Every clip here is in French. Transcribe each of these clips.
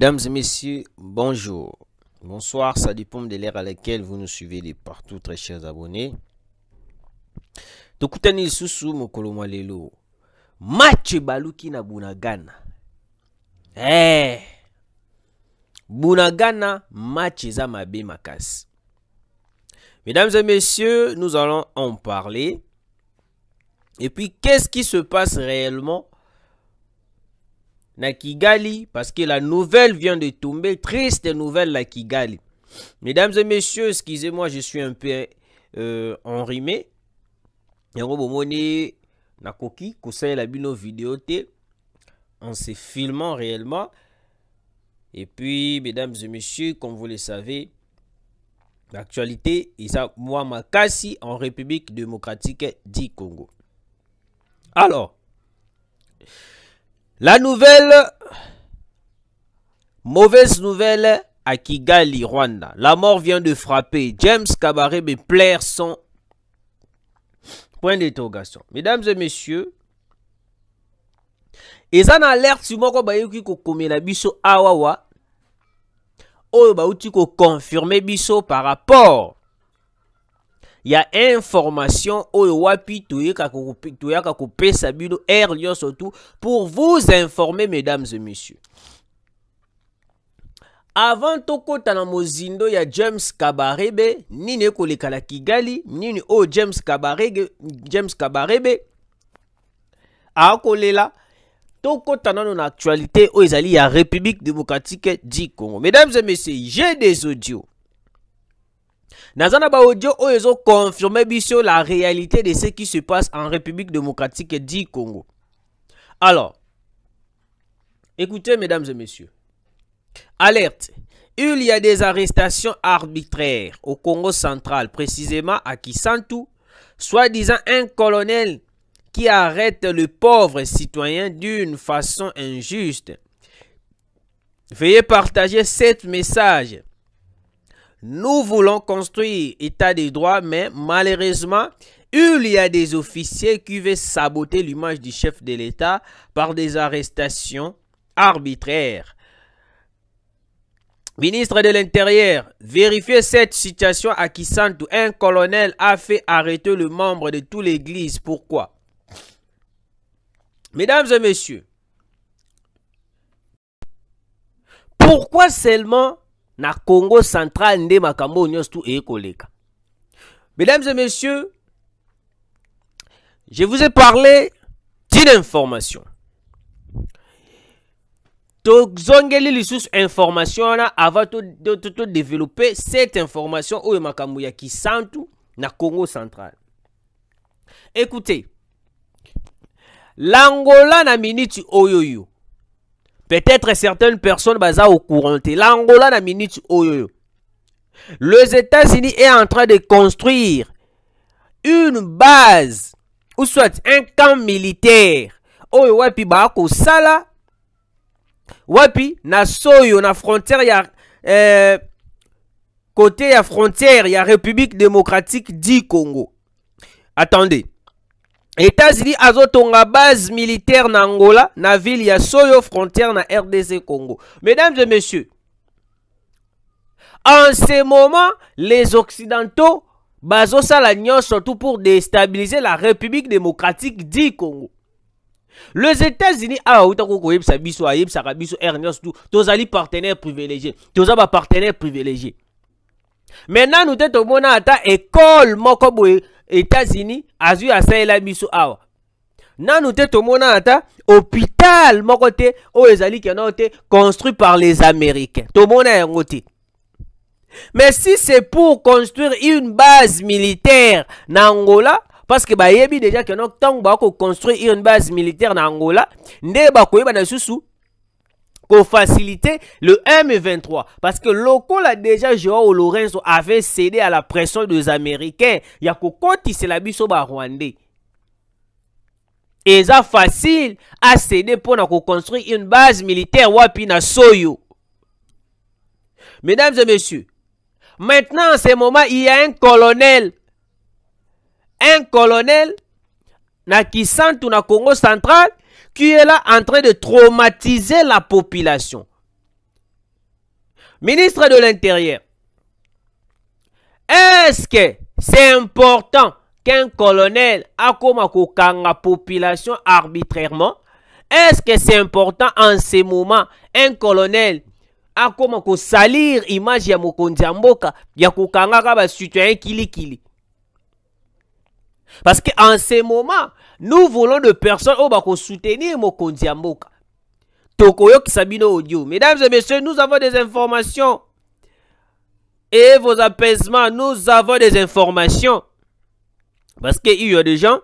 Mesdames et messieurs, bonjour. Bonsoir, ça dépend de l'ère à laquelle vous nous suivez de partout, très chers abonnés. Tokutani susu mokolo malelo. Match baluki na Bunagana. Bunagana, match eza mabe makasi. Mesdames et messieurs, nous allons en parler. Et puis, qu'est-ce qui se passe réellement na Kigali? Parce que la nouvelle vient de tomber. Triste nouvelle la Kigali. Mesdames et messieurs, excusez-moi, je suis un peu enrhumé. Yango bomoni na koki kosala la bino vidéo te en se filmant réellement. Et puis, mesdames et messieurs, comme vous le savez, l'actualité est ça, moi makasi en République démocratique du Congo. Alors, la nouvelle, mauvaise nouvelle à Kigali, Rwanda. La mort vient de frapper. James Kabarebe plaire son point d'interrogation. Mesdames et messieurs, ils en alerte sur moi ko bayuki ko komela biso awawa. Oyo bauti ko confirmer biso par rapport. Il y a information oyo wapi toyeka ko pesa bino air lion surtout pour vous informer, mesdames et messieurs. Avant tokota na mozindo ya James Kabarebe, nini koleka la Kigali, nini o James Kabarebe akolela tokota na na actualité o ezali ya République démocratique du Congo. Mesdames et messieurs, j'ai des audios. Nazana ba audio o ezo confirmer biso la réalité de ce qui se passe en République démocratique du Congo. Alors, écoutez mesdames et messieurs. Alerte, il y a des arrestations arbitraires au Congo central, précisément à Kisantu, soi-disant un colonel qui arrête le pauvre citoyen d'une façon injuste. Veuillez partager ce message. Nous voulons construire état de droit, mais malheureusement, il y a des officiers qui veulent saboter l'image du chef de l'État par des arrestations arbitraires. Ministre de l'Intérieur, vérifiez cette situation à Kisantu. Un colonel a fait arrêter le membre de toute l'église. Pourquoi? Mesdames et messieurs, pourquoi seulement na Congo central nde makambo nyonso e koleka? Mesdames et messieurs, je vous ai parlé d'une information. Tozongeli lisusu information avant de développer cette information oyo makambo ya Kisantu na Congo central. Écoutez, l'Angola na minute oyoyo. Peut-être certaines personnes baza au courant. L'Angola na minute oyoyo. Les États-Unis est en train de construire une base ou soit un camp militaire. Oyo wapi ba ko sala wapi na soyo na frontière ya côté ya frontière ya République démocratique du Congo. Attendez. États-Unis azotonga base militaire na Angola na ville ya soyo frontière na RDC Congo. Mesdames et messieurs, en ce moment, les Occidentaux bazo sala nyon surtout pour déstabiliser la République démocratique du Congo. Les États-Unis tozali partenaire privilégié. Tozaba partenaire privilégié. Maintenant nous te mona ata école moko boye États-Unis azu asaela biso awa. Na nous te mona ata hôpital moko te o ezali kena te construit par les Américains. To mona yango te. Mais si c'est pour construire une base militaire na Angola, parce que bah yebi déjà que non tant ba ko construire une base militaire na Angola, nde ba ko yeba na susu ko faciliter le M23 parce que local a déjà Joao Lorenzo avait cédé à la pression des Américains. Ya ko koti c'est la biso ba Rwandais. Et ça facile à céder pour na ko construire une base militaire wapi na Soyo. Mesdames et messieurs, maintenant en ce moment il y a un colonel na Kisantu na Congo central qui est là en train de traumatiser la population. Ministre de l'Intérieur, est-ce que c'est important qu'un colonel a comme la population arbitrairement? Est-ce que c'est important en ce moment un colonel a comme salir image ya mokonzi ya mboka ya kokangaka ba citoyen kili? Parce qu'en ce moment, nous voulons de personnes qui soutenir mokonzi ya mboka. Tokoyo Kisabino audio. Mesdames et messieurs, nous avons des informations. Et vos apaisements, nous avons des informations. Parce qu'il y a des gens,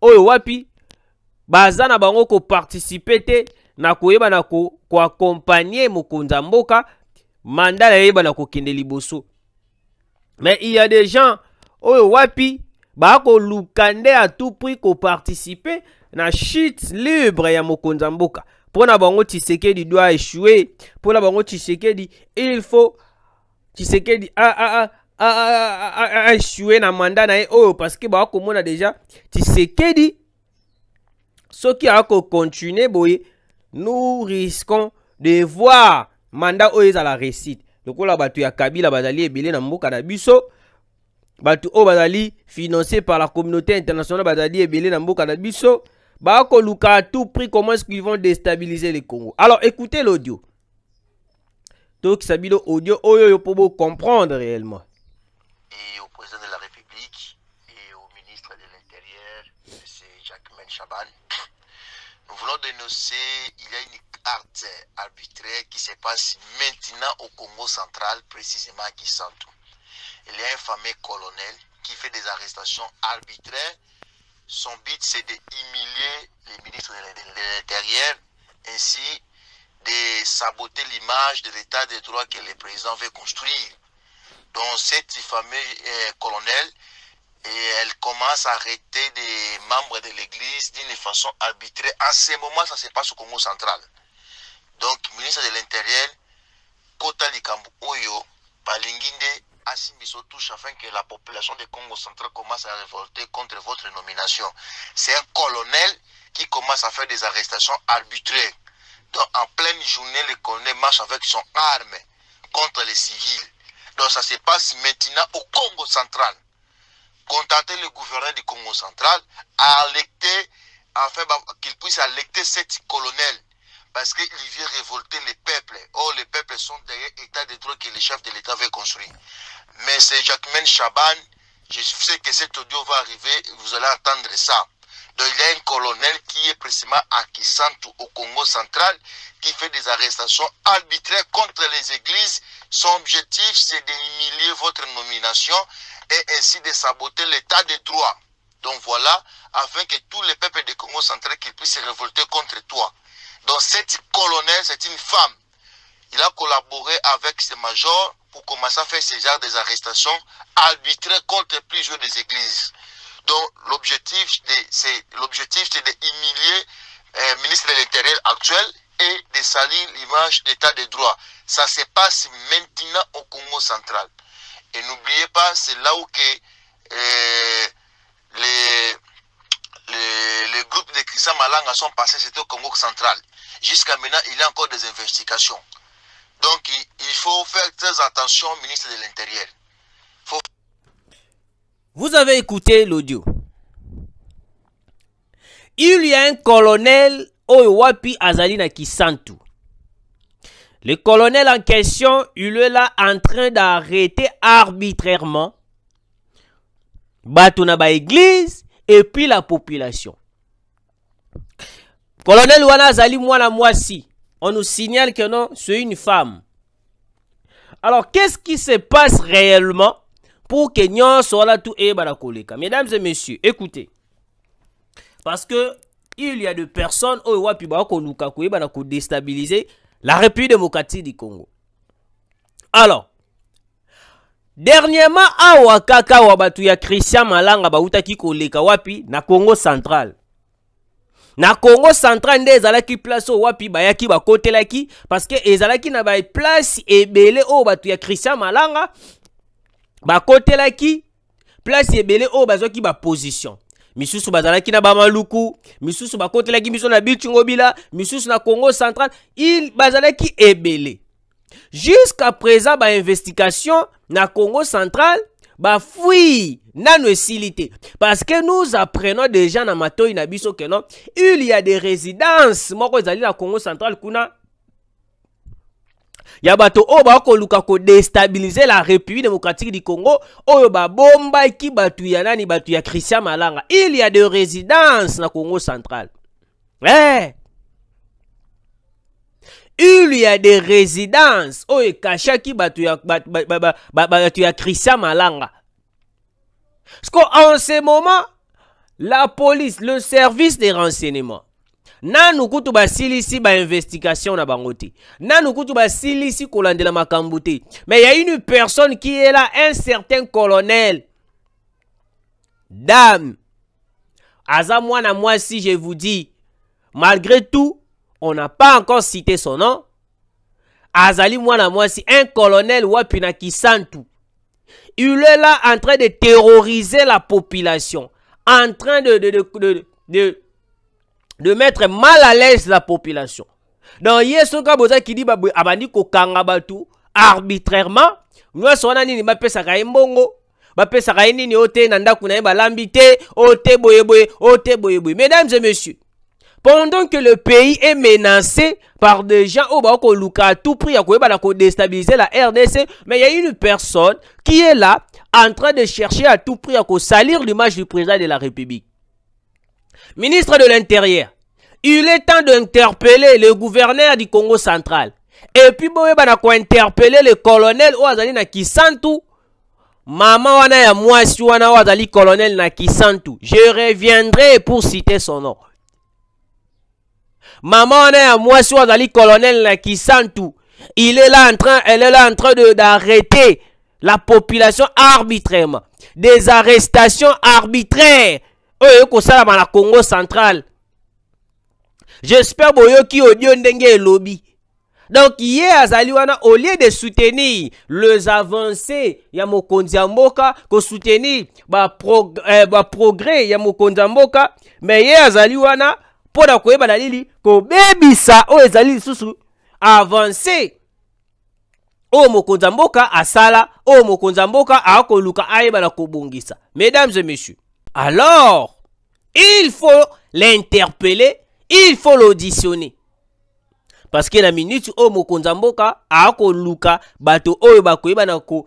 wapi, bazana bango ko participer te, na koyeba na ko accompagner mokonzi ya mboka, mandat yeba na ko kende liboso. Mais il y a des gens, wapi, bako lukande à tout prix ko participer na shit libre ya mokonzi ya mboka. Pour na bango Tshisekedi doit échouer. Pour na bango Tshisekedi, il faut Tshisekedi a échoué na mandat na parce que ba comme on a déjà Tshisekedi ce qui a continuer boye, nous risquons de voir mandat à la réussite. Donc là batu ya Kabila bazali ebele na mboka na biso. Batu bazali financé par la communauté internationale bazali ebele na mboka na biso. Bako luka à tout prix comment est-ce qu'ils vont déstabiliser le Congo. Alors écoutez l'audio. Donc ça bino audio oyo pour comprendre réellement. Et au président de la République et au ministre de l'Intérieur, M. Jacquemain Chaban, nous voulons dénoncer il y a une carte arbitraire qui se passe maintenant au Congo central, précisément à Kisantu. Il y a un fameux colonel qui fait des arrestations arbitraires. Son but, c'est d'humilier les ministres de l'Intérieur, ainsi de saboter l'image de l'état de droit que le président veut construire. Donc, cette fameuse colonel, elle commence à arrêter des membres de l'église d'une façon arbitraire. En ce moment, ça se passe au Congo central. Donc, ministre de l'Intérieur, Kota Likambu Oyo, Balinginde, Asimiso touche afin que la population du Congo central commence à révolter contre votre nomination. C'est un colonel qui commence à faire des arrestations arbitraires. Donc en pleine journée, le colonel marche avec son arme contre les civils. Donc ça se passe maintenant au Congo central. Contactez le gouverneur du Congo central à électer, afin qu'il puisse électer cet colonel. Parce qu'il vient révolter les peuples. Oh, les peuples sont derrière l'état de droit que les chefs de l'État veulent construire. Mais c'est Jacquemain Chaban, je sais que cet audio va arriver, vous allez entendre ça. Donc il y a un colonel qui est précisément à Kisantu au Congo central, qui fait des arrestations arbitraires contre les églises. Son objectif, c'est d'humilier votre nomination et ainsi de saboter l'état de droit. Donc voilà, afin que tous les peuples du Congo central qui puissent se révolter contre toi. Donc cette colonel, c'est une femme. Il a collaboré avec ses majors pour commencer à faire ce genre des arrestations arbitraires contre plusieurs des églises. Donc l'objectif, c'est d'humilier le ministre de l'Intérieur actuel et de salir l'image d'état de droit. Ça se passe maintenant au Congo central. Et n'oubliez pas, c'est là où que, les groupes de Christian Malanga sont passés, c'était au Congo central. Jusqu'à maintenant, il y a encore des investigations. Donc, il faut faire très attention au ministre de l'Intérieur. Vous avez écouté l'audio. Il y a un colonel Oyowapi Azali na Kisantu. Le colonel en question, il est là en train d'arrêter arbitrairement Batunaba église et puis la population. Colonel Wana Azali Mwana Mwasi, on nous signale que non, c'est une femme. Alors, qu'est-ce qui se passe réellement pour que Nyon soit là tout et barakoleka? Mesdames et messieurs, écoutez. Parce que il y a des personnes qui ont déstabiliser la République démocratique du Congo. Alors, dernièrement, awa kaka wabatu ya Christian Malanga bautaki koleka wapi na Congo central. Na Congo central nde ezalaki place wapi bayaki bakotelaki parce que ezalaki na ba place ebele o batu ya Christian Malanga bakotelaki place ebele o bazaki ba position. Misusu bazalaki na bamaluku, misusu bakotelaki miso na Bichungobila, misusu na Congo central, il bazalaki ebele. Jusqu'à présent, ba investigation na Congo central, ba fouille nano esilité. Parce que nous apprenons déjà na matoi na biso que non, il y a des résidences moko ezali na Congo central kuna. Ya bato o ba ko luka ko déstabiliser la République démocratique du Congo, oyo ba bomba ki batu ya nani batu ya Christian Malanga. Il y a des résidences na Congo central. Il y a des résidences oyo kachaki batu ya Christian Malanga. Parce qu'en ce moment, la police, le service des renseignements, nanu kutu ba silisi ba investigation na bangote. Nanu kutu ba silisi kolandela makambuté. Mais il y a une personne qui est là, un certain colonel. Dame. Aza mwana moi si je vous dis, malgré tout, on n'a pas encore cité son nom. Azali mwana moi si un colonel wapina Kisantu. Il est là en train de terroriser la population, en train de mettre mal à l'aise la population. Donc, yeso kaboza qui dit abandi ko kanga batu arbitrairement, nous sona nini ba pesa ka mbongo, ba pesa ka nini ote nanda kuna ba lambité, ote boyeboye, ote boyeboye. Mesdames et messieurs, pendant que le pays est menacé par des gens au bako luka à tout prix à déstabiliser la RDC, mais il y a une personne qui est là en train de chercher à tout prix à salir l'image du président de la République. Ministre de l'Intérieur, il est temps d'interpeller le gouverneur du Congo central. Et puis boye bana ko interpeller le colonel Ouazali na Kisantu. Maman wana ya mwasi wana Ouazali colonel na Kisantu. Je reviendrai pour citer son nom. Maman ya mwasi wazali colonel na Kisantu. Elle est là en train d'arrêter la population arbitrairement. Des arrestations arbitraires. Oyo ko sala na Congo central. J'espère boyo ki audio ndenge lobby. Donc hier azali wana au lieu de soutenir les avancées ya mokonzi ya mboka, ko soutenir ba progrès ya mokonzi ya mboka, mais hier azali wana poda koyeba na lili ko bebisa o ezali susu avancé o mokonzi mboka asala o mokonzi mboka akoluka ayeba na kobongisa. Mesdames et messieurs, alors il faut l'interpeller, il faut l'auditionner, parce que la minute o mokonzi mboka akoluka bato oyo bakoyeba na ko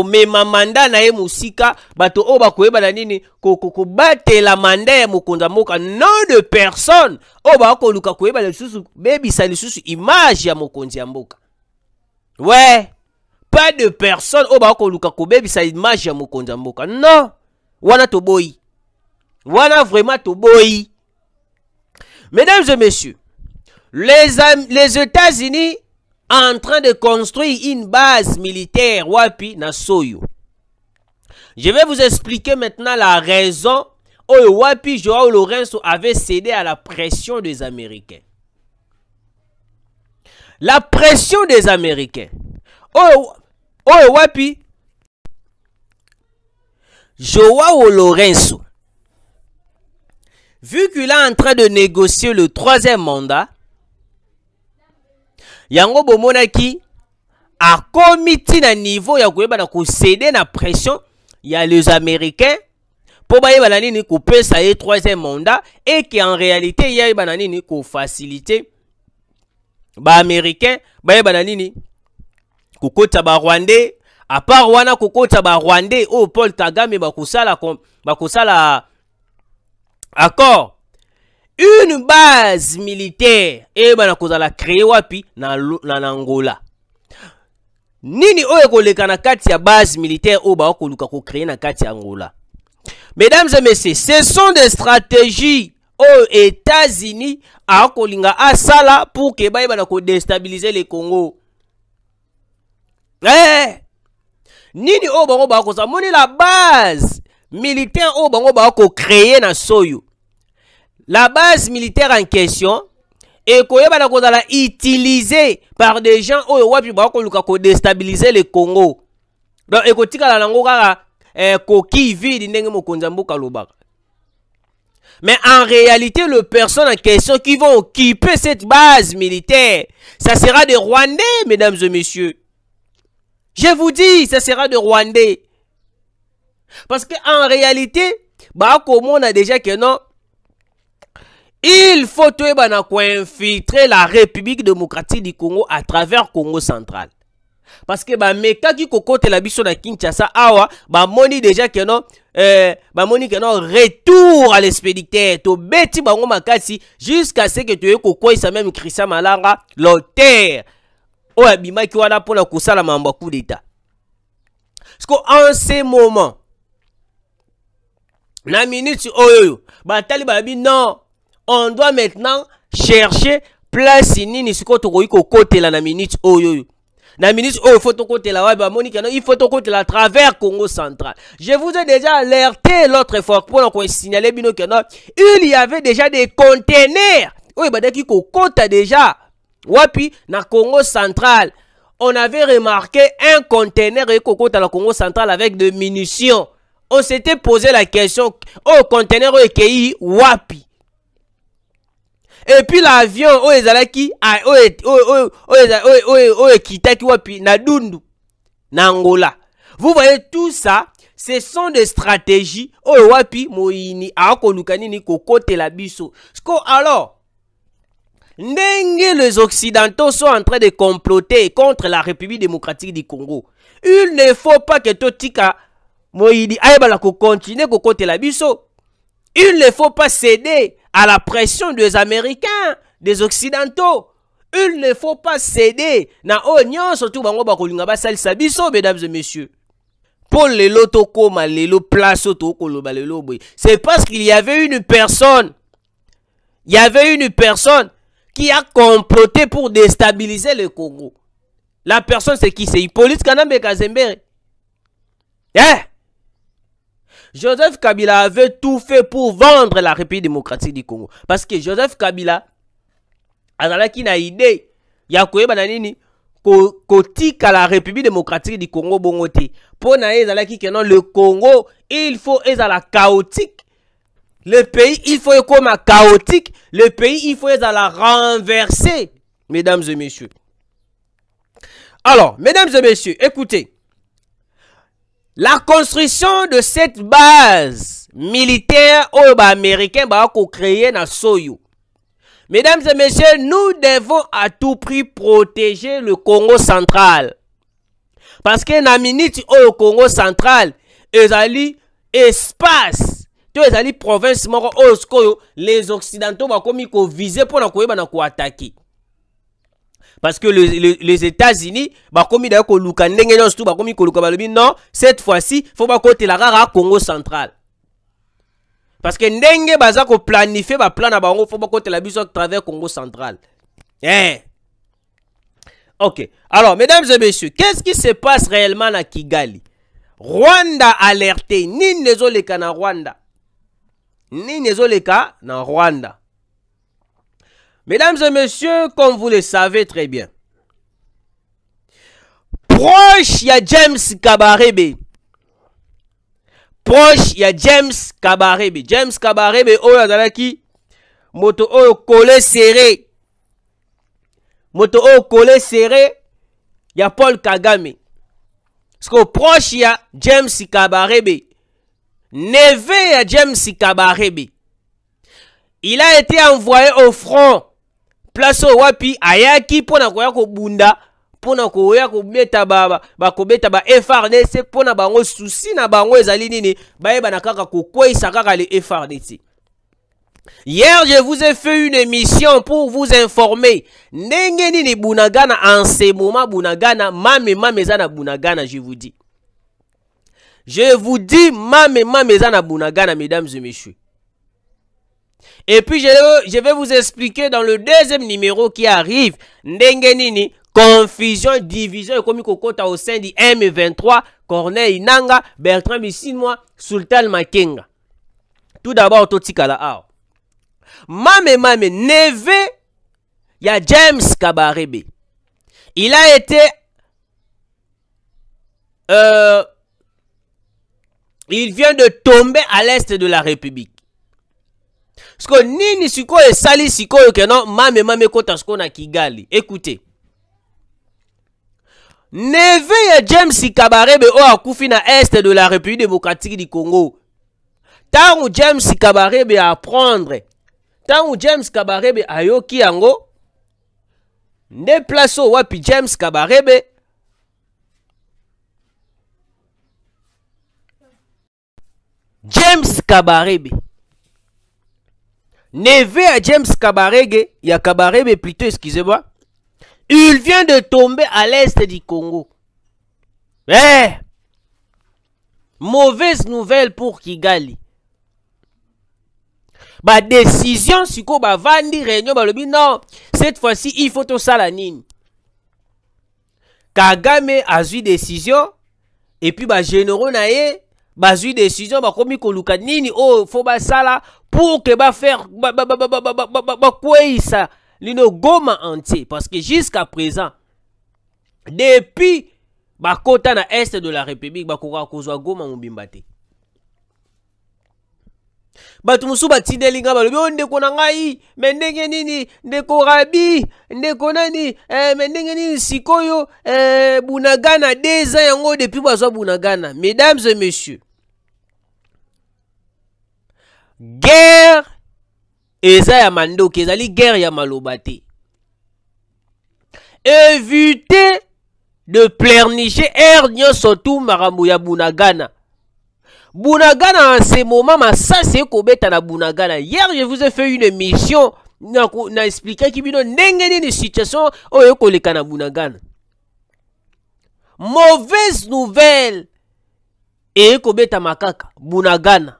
mema manda na ye musika bato o bakoyeba na nini ko batela manda ya mokonzi mboka, non de personne o bakoluka koyeba lisusu bebisa lisusu image ya mokonzi mboka. Ouais, pas de personne o bakoluka ko bebisa image ya mokonzi mboka. Non, wana toboyi, wana vraiment toboyi. Mesdames et messieurs, les États-Unis en train de construire une base militaire wapi na Soyo. Je vais vous expliquer maintenant la raison où wapi Joao Lourenço avait cédé à la pression des Américains. La pression des Américains. Oh wapi Joao Lourenço, vu qu'il est en train de négocier le 3e mandat, yango bomonaki a comité na niveau ya koyeba na ko céder na pression ya les Américains pour bayeba na nini ko pesa ye 3e mandat, et que en réalité ya ba na nini ko faciliter ba Américains bayeba na nini ko kota ba Rwandais, à part wana ko kota ba Rwandais o Paul Kagame ba kusala accord une base militaire et bana kozala créer wapi na Angola. Nini oyo koleka na kati ya base militaire o ba koluka ko créer na kati ya Angola. Mesdames et messieurs, ce sont des stratégies aux États-Unis a kolinga asala pour que ba bana ko déstabiliser le Congo. Nini o bango ba ko sa moni la base militaire o bango ba ko créer na Soyo. La base militaire en question est utilisée par des gens qui déstabiliser le Congo. Donc, Mais en réalité, les personnes en question qui vont occuper cette base militaire, ça sera des Rwandais, mesdames et messieurs. Je vous dis, ça sera des Rwandais. Parce qu'en réalité, comme on a déjà que non, il faut infiltrer la République démocratique du Congo à travers Congo central. Parce que meka qui kokote la biso na Kinshasa awa moni déjà que non moni que non retour à l'expéditeur to beti bango makasi jusqu'à ce que tu aies kokoisa même Christian Malanga l'auteur o abima ki wana pona kusala mamba coup d'état. Parce qu'en ce moment na minute oyo batali babi non, on doit maintenant chercher place nini siko to kokote la na minute oyo. Na ministre, il faut il faut à travers Congo central. Je vous ai déjà alerté l'autre fois pour qu'on signaler il y avait déjà des conteneurs. Oui, qui compte déjà. Wapi na Congo central. On avait remarqué un conteneur et à la Congo central avec de munitions. On s'était posé la question, oh conteneur est wapi? Et puis l'avion ezalaki kitaki wapi na Dundu na Angola. Vous voyez tout ça, ce sont des stratégies wapi moini akoluka nini kokote la biso. Alors ndenge les occidentaux sont en train de comploter contre la République démocratique du Congo, il ne faut pas que totika moini aibala ko continuer kokote la biso. Il ne faut pas céder à la pression des Américains, des Occidentaux. Il ne faut pas céder na oignon surtout bango bakolinga basali sabiso, mesdames et messieurs. Pour les lotoko malelo place otoko lobalelo boy. C'est parce qu'il y avait une personne. Il y avait une personne qui a comploté pour déstabiliser le Congo. La personne c'est qui? C'est Hippolyte Kanambe Kazembere. Joseph Kabila avait tout fait pour vendre la République démocratique du Congo. Parce que Joseph Kabila azalaki na idée ya koyeba na nini kotika la République démocratique du Congo bongote. Pour na ezalaki que non, le Congo, il faut ezala chaotique. Le pays, il faut comme chaotique. Le pays, il faut ezala renverser, mesdames et messieurs. Alors, mesdames et messieurs, écoutez. La construction de cette base militaire américaine va créer na Soyo. Mesdames et messieurs, nous devons à tout prix protéger le Congo central. Parce que na minute au Congo central, ezali espace, to ezali province moko oskoyo, les occidentaux va komi ko viser pour na koyeba na ko attaquer. Parce que les États-Unis, non, cette fois-ci, il faut pas côté la rara Congo central. Parce que ndenge baza ko planifier ba plan na bango, faut pas côté la biso à travers Congo central. Ok. Alors, mesdames et messieurs, qu'est-ce qui se passe réellement à Kigali? Rwanda alerté, ni nezoleka na Rwanda. Ni nezoleka na Rwanda. Mesdames et messieurs, comme vous le savez très bien, proche il y a James Kabarebe. Proche il y a James Kabarebe. James Kabarebe, oh yazalaki moto oh collé serré. Moto oh collé serré, il y a Paul Kagame. Parce que proche il y a James Kabarebe. Neveu il y a James Kabarebe. Il a été envoyé au front. Place au wapi ayaki pona koya ko bunda pona koya ko beta baba bakobeta ba FRDC pona bango souci na bango ezali nini baeba na kaka ko kwisa kaka les FRDC. Hier je vous ai fait une émission pour vous informer ndenge nini Bunagana en ce moment Bunagana mame zana Bunagana, je vous dis. Je vous dis mame zana Bunagana, mesdames et messieurs. Et puis je vais vous expliquer dans le deuxième numéro qui arrive, ndenge nini, confusion, division, et comme kokota au sein du M23, Corneille Nanga, Bertrand Bisimwa, Sultan Makenga. Tout d'abord, Totikala Ao. Mame, neve, il y a James Kabarebe. Il a été il vient de tomber à l'est de la République. Siko nini sikoyo esali sikoyo ke non mame kota siko na Kigali. Écoutez. Neve ya James Kabarebe o akufi na est de la République démocratique du Congo. Tangu James Kabarebe a apprendre. Tangu James Kabarebe ayoki yango. Ne place wapi James Kabarebe. James Kabarebe. Neve à James Kabarebe, il y a Kabarebe plutôt, excusez-moi. Il vient de tomber à l'est du Congo. Eh! Mauvaise nouvelle pour Kigali. Ba décision, si ko ba vandi réunion, ba lobi non, cette fois-ci, il faut tout ça la nini. Kagame a eu décision, et puis ba généraux naye, ba eu décision, ba komi koluka nini, oh, faut ba ça là, pour que ba faire, quoi ça, l'ino goma entier, parce que jusqu'à présent, depuis, ba kota na est de la République, ba koka kozwa goma mubimbate. Batu musu batindeli nga balobi o ndeko na ngai me ndenge nini ndeko rabi ndeko nani me ndenge nini sikoyo Bunagana 2 ans yango depuis bazwa Bunagana. Mesdames et messieurs, guerre eza ya mandoki ezali guerre ya maloba te. Évitez de pleurnicher nyonso tu makambo ya Bunagana. Bunagana en ce moment, ça c'est kobeta na Bunagana. Hier, je vous ai fait une émission na expliqué qui bino ndenge ni situation oyo koleka na Bunagana. Mauvaise nouvelle. Et kobeta makaka Bunagana.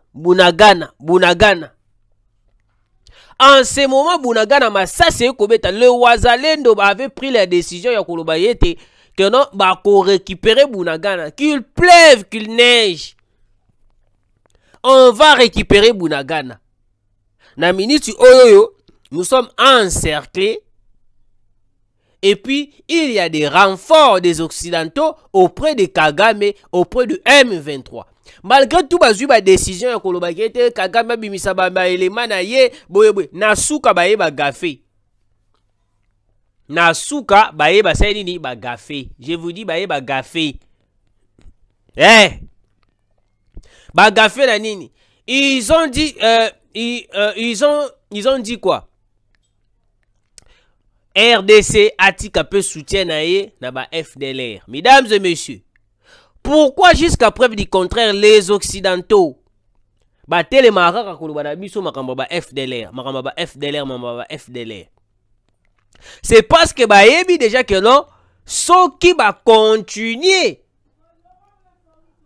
En ce moment, Bunagana ça c'est kobeta. Le Wazalendo avait pris la décision ya koloba yete que non ba ko récupérer Bunagana, qu'il pleuve, qu'il neige. On va récupérer Bunagana. Na minute oyoyo, nous sommes encerclés. Et puis, il y a des renforts des Occidentaux auprès de Kagame, auprès du M23. Malgré tout, bazui ba décision ya koloba kete Kagame bimisa ba élément na ye boyeboy nasuka baye ba gafé. Nasuka baye ba saini ni ba gafé. Je vous dis baye ba gafé. Bagafé la nini. Ils ont dit ils ont dit quoi? RDC atika peu soutien na ba FDLR. Mesdames et messieurs, pourquoi jusqu'à preuve du contraire les occidentaux ba télémaraka koloba na biso makamba ba FDLR, makamba ba FDLR, makamba ba FDLR? C'est parce que ba yebi déjà que non, ceux qui va continuer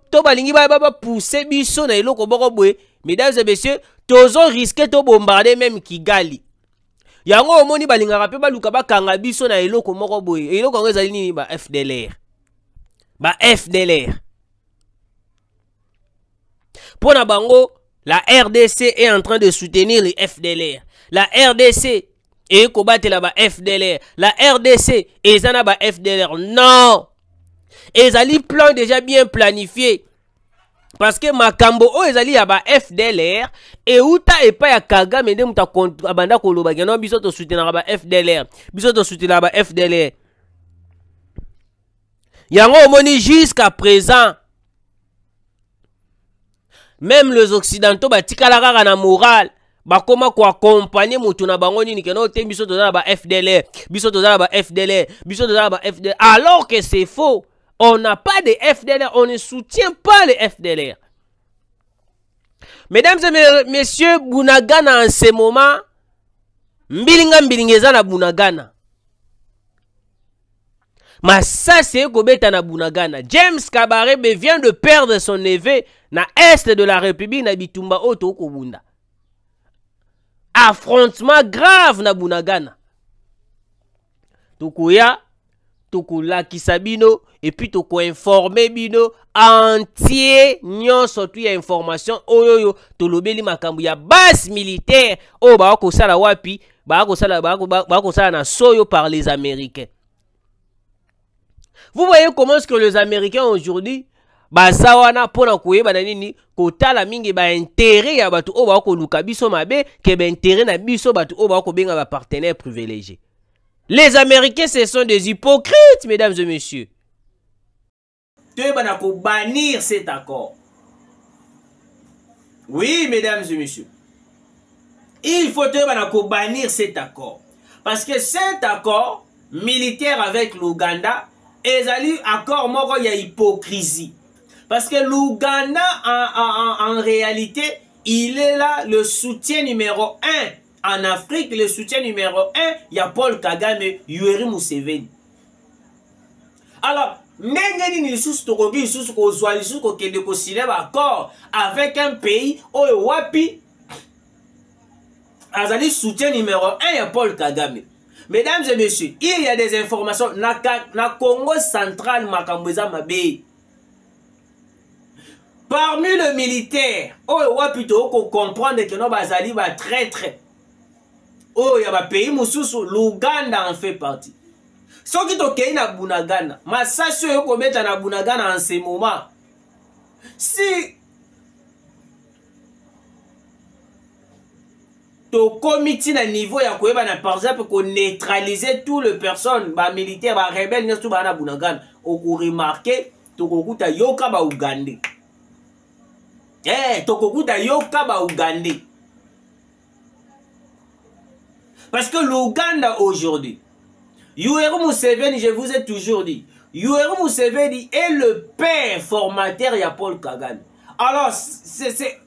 to balingi ba pousser biso na eloko boko boye. Mesdames et messieurs, tozo risquer to bombarder même Kigali. Yango omoni balingaka pe baluka bakanga biso na eloko moko boye. Eloko ngo ezali nini? Ba FDLR. Ba FDLR. Pona bango, la RDC est en train de soutenir les FDLR. La RDC est kobatela ba FDLR. La RDC ezana ba FDLR. Non! Ezali plan déjà bien planifié. Parce que makambo o ezali ya ba FDLR et uta epa ya Kagame nde muta abanda koloba ngeno biso to soutenir ba FDLR. Biso to soutenir ba FDLR. Yango omoni jusqu'à présent même les occidentaux batikala kaka na moral bakoma ko accompagner mutu na bango nini keno te biso to za ba FDLR. Biso to za ba FDLR. Biso to za ba FDLR. Alors que c'est faux. On n'a pas de FDLR, on ne soutient pas les FDLR. Mesdames et messieurs, Bunagana en ce moment, mbilingeza na Bunagana. Mais ça c'est kobeta na Bunagana. James Kabarebe vient de perdre son neveu na est de la République na bitumba oto kobunda. Affrontement grave na Bunagana. Tukuya tukulakisa bino et puis toko informer bino entier nyon surtout ya information oyoyo tolobeli makambu ya base militaire o ba ko sala wapi ba ko sala na soyo par les Américains. Vous voyez comment est-ce que les Américains aujourd'hui baza wana mpona koyeba na nini kotala mingi ba intérêt ya bato oyo bakoluka biso mabe ke ba intérêt na biso bato oyo bakobenga ba partenaires privilégiés. Les Américains, ce sont des hypocrites, mesdames et messieurs. Toyeba ko bannir cet accord. Oui, mesdames et messieurs. Il faut ko bannir cet accord. Parce que cet accord militaire avec l'Ouganda est un accord moko ya hypocrisie. Parce que l'Ouganda, en réalité, il est là le soutien numéro 1 en Afrique. Le soutien numéro 1, il y a Paul Kagame, Yoweri Museveni. Alors, ndenge nini lisusu tokoki lisusu kozwa lisusu kokende kosigner accord avec un pays oyo wapi azali soutien numéro 1 ya Paul Kagame. Mesdames et messieurs, il y a des informations na Congo central makambo eza mabe. Parmi le militaire, oyo wapi toko comprendre que no bazali ba traître. Oh, ya ba pays mususu, l'Ouganda en fait partie. Soki tokei na Bunagana, masasi oyo kometa na Bunagana en ce moment. Si to comité na niveau ya koyeba na par exemple ko neutraliser tout le personne ba militaire ba rebelle nyoto ba na Bunagana, oko remarquer tokokuta yoka ba Ugandais. Tokokuta yoka ba Ugandais. Parce que l'Ouganda aujourd'hui, Yoweri Museveni, je vous ai toujours dit, Yoweri Museveni est le père formateur de Paul Kagame. Alors, c'est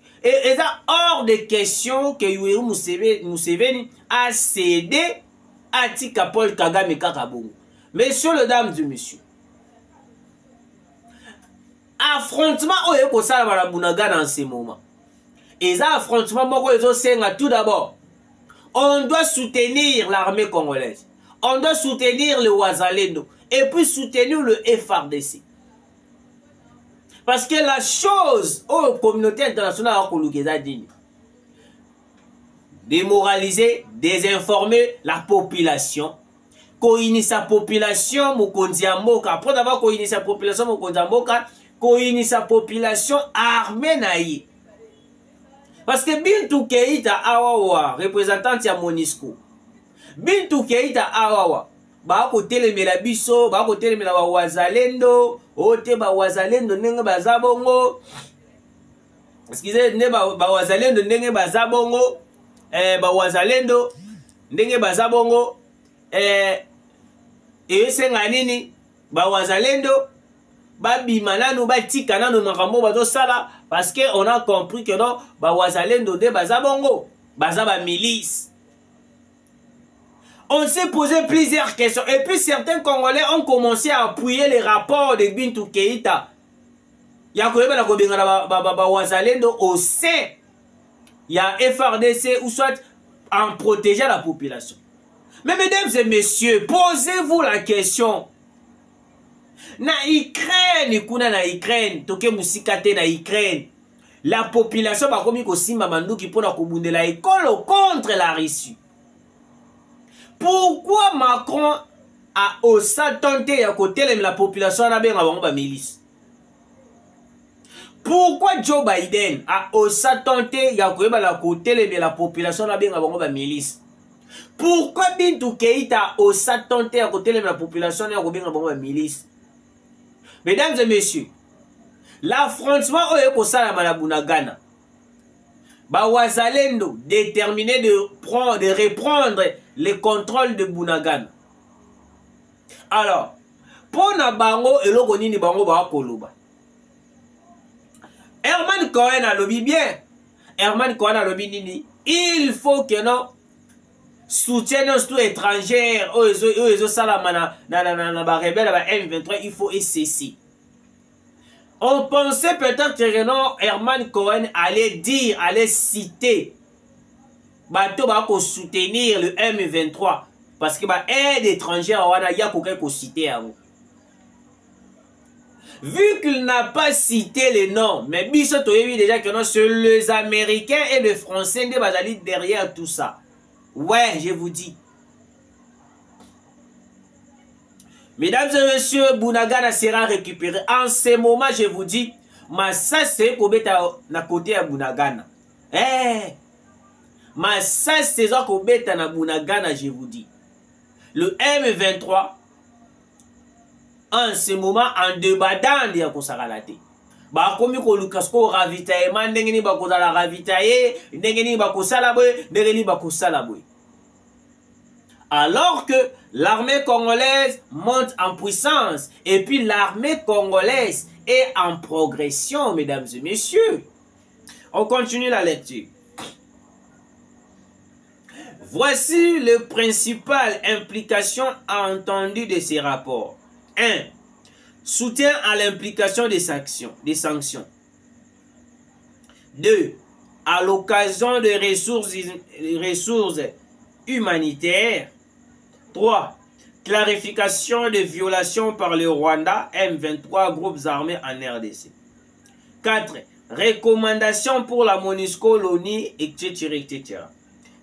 hors de question que Yoweri Museveni a cédé à Tika Paul Kagame Kakabongo. Messieurs les dames et messieurs, affrontement oyo kosala bala Bunagana en ce moment. Et ça, affrontement moko ezo senga tout d'abord. On doit soutenir l'armée congolaise. On doit soutenir le Wazalendo. Et puis soutenir le FRDC. Parce que la chose, la communauté internationale a dit, démoraliser, désinformer la population. Koini sa population, Mokonzi Mboka. Après d'avoir koini sa population, Mokonzi Mboka, koini sa population armée naïe. Parce que Bintou Keïta Awawa, représentante ya Monisco, Bintou Keïta Awawa, bako telemela biso, bako telemela ba Wazalendo, ote ba Wazalendo ndenge bazabongo. Excusez, ne ba Wazalendo ndenge bazabongo, ba Wazalendo ndenge bazabongo, esenga nini ba Wazalendo babima nanu batika nanu makambo bazosala parce que on a compris que non ba Wazalendo de bazabongo bazaba milice. On s'est posé plusieurs questions et puis certains Congolais ont commencé à appuyer les rapports de Bintou Keïta. Ya koyeba na kobenga ba Wazalendo au sein ya FRDC ou soit en protéger la population. Mais mesdames et messieurs, posez-vous la question. Na Ukraine, kuna na Ukraine, toke musikate na Ukraine. La population ba komi ko simba manduki pona kobundela ekolo contre la Russie. Pourquoi Macron a osa tenté ya kotelem la population na benga bango ba milice? Pourquoi Joe Biden a osa tenté ya koyeba la kotelem la population na benga bango ba milice? Pourquoi Bintou Keïta a osa tenté ya kotelem la population na benga bango ba milice? Mesdames et messieurs, l'affrontement oyo kosala na Bunagana, ba Wazalendo déterminé de reprendre le contrôle de Bunagana. Alors, pour na bango eloko nini bango ba koloba. Herman Cohen a lobby bien. Herman Cohen a lobby nini. Il faut que non soutiennent tout étranger oyo salama na ba rebelle ba M23, il faut cesser. On pensait peut-être que non Herman Cohen allait citer bato ba ko soutenir le M23 parce que ba aide étrangère wana ya ko citer yango. Vu qu'il n'a pas cité les noms, mais biso toyebi déjà que non c'est les Américains et les Français qui bazali derrière tout ça. Ouais, je vous dis. Mesdames et messieurs, Bunagana sera récupéré. En ce moment, je vous dis, Massasé Kobeta na côté à Bunagana. Massasé Kobeta na Bunagana, je vous dis. Le M23, en ce moment, en débattant, il y a Kosaralate. Bakomi ko lukasko ravitaillement, ndengeni bakozala ravitailler, ndengeni bakosala boy, ndengeni bakosala boy. Alors que l'armée congolaise monte en puissance et puis l'armée congolaise est en progression, mesdames et messieurs. On continue la lecture. Voici les principales implications entendues de ces rapports. 1. Soutien à l'implication des sanctions. 2. À l'occasion des ressources humanitaires. 3. Clarification des violations par le Rwanda, M23, groupes armés en RDC. 4. Recommandations pour la MONUSCO, l'ONU, etc.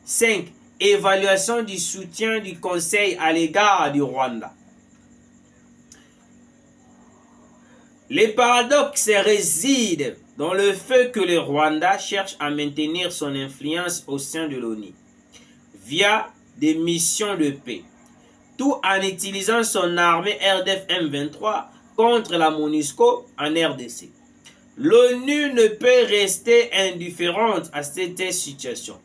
5. Évaluation du soutien du Conseil à l'égard du Rwanda. Les paradoxes résident dans le fait que le Rwanda cherche à maintenir son influence au sein de l'ONU via des missions de paix, tout en utilisant son armée RDF M23 contre la MONUSCO en RDC. L'ONU ne peut rester indifférente à cette situation.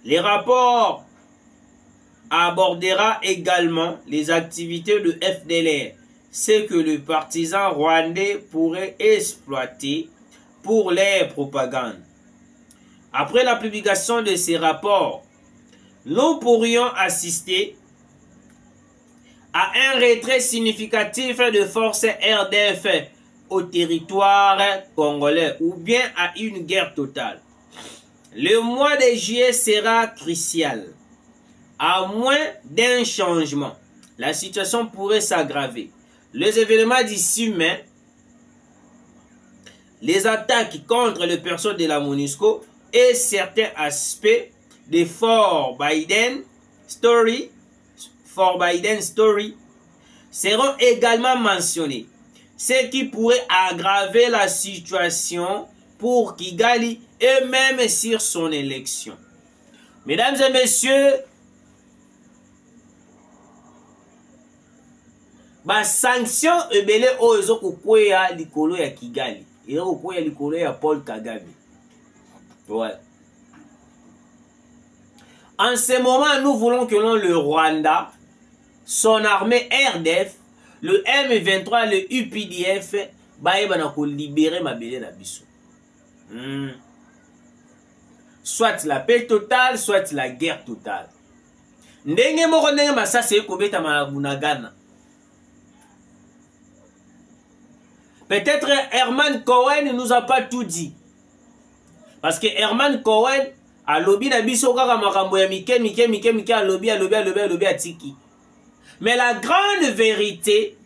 Les rapports abordera également les activités de FDLR, ce que le partisan rwandais pourrait exploiter pour leur propagande. Après la publication de ces rapports, nous pourrions assister à un retrait significatif de forces RDF au territoire congolais ou bien à une guerre totale. Le mois de juillet sera crucial. À moins d'un changement, la situation pourrait s'aggraver. Les événements d'ici mai, les attaques contre les personnes de la MONUSCO et certains aspects de Fort Biden Story seront également mentionnés, ce qui pourrait aggraver la situation pour Kigali et même sur son élection. Mesdames et messieurs, ba sanction ebele oyo kokwea likolo ya Kigali, kokwea likolo ya Paul Kagame. Ouais. En ce moment, nous voulons que le Rwanda, son armée RDF, le M23, le UPDF, baïbana ko libérer mabele na biso. Soit la paix totale, soit la guerre totale. Ndenge moko ndenge masase kobeta Bunagana. Peut-être Herman Cohen ne nous a pas tout dit. Parce que Herman Cohen a lobby na biso kaka makambo ya mike a lobby atiki. Mais la grande vérité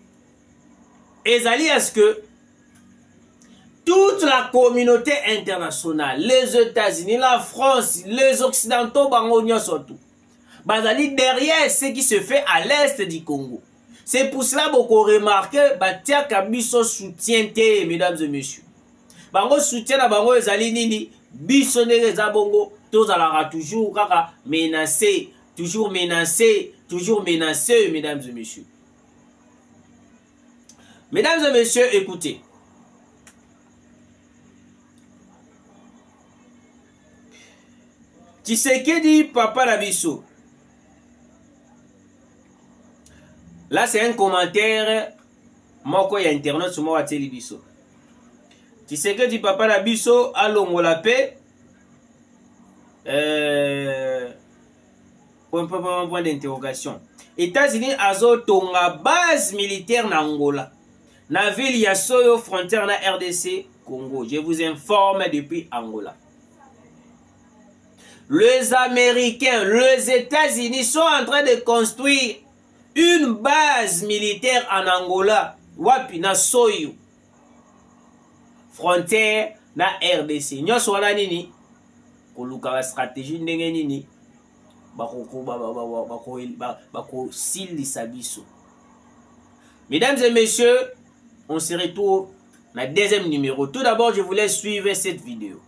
ezali à ce que toute la communauté internationale, les États-Unis, la France, les Occidentaux, surtout, bazali derrière ce qui se fait à l'est du Congo. C'est pour cela que vous remarquez batia kabiso soutien te, mesdames et messieurs. Bango soutien na bango ezali nini biso ndenge za bongo tozalara toujours kaka menacé, toujours menacé, mesdames et messieurs. Mesdames et messieurs, écoutez. Tshisekedi Papa Nabiso. Là, c'est un commentaire. Moko ya internet sur moi télévision. Tshisekedi Papa Nabiso a l'ongolapé. Point d'interrogation. États-Unis azo tonga base militaire na Angola. Na ville ya Soyo frontière na RDC Congo. Je vous informe depuis Angola. Les Américains, les États-Unis sont en train de construire une base militaire en Angola. Wapi na Soyo. Frontière na RDC. Nyoso wana nini? Koluka la stratégie ndenge nini? silisa biso. Mesdames et messieurs, on se retrouve dans le deuxième numéro. Tout d'abord, je vous laisse suivre cette vidéo.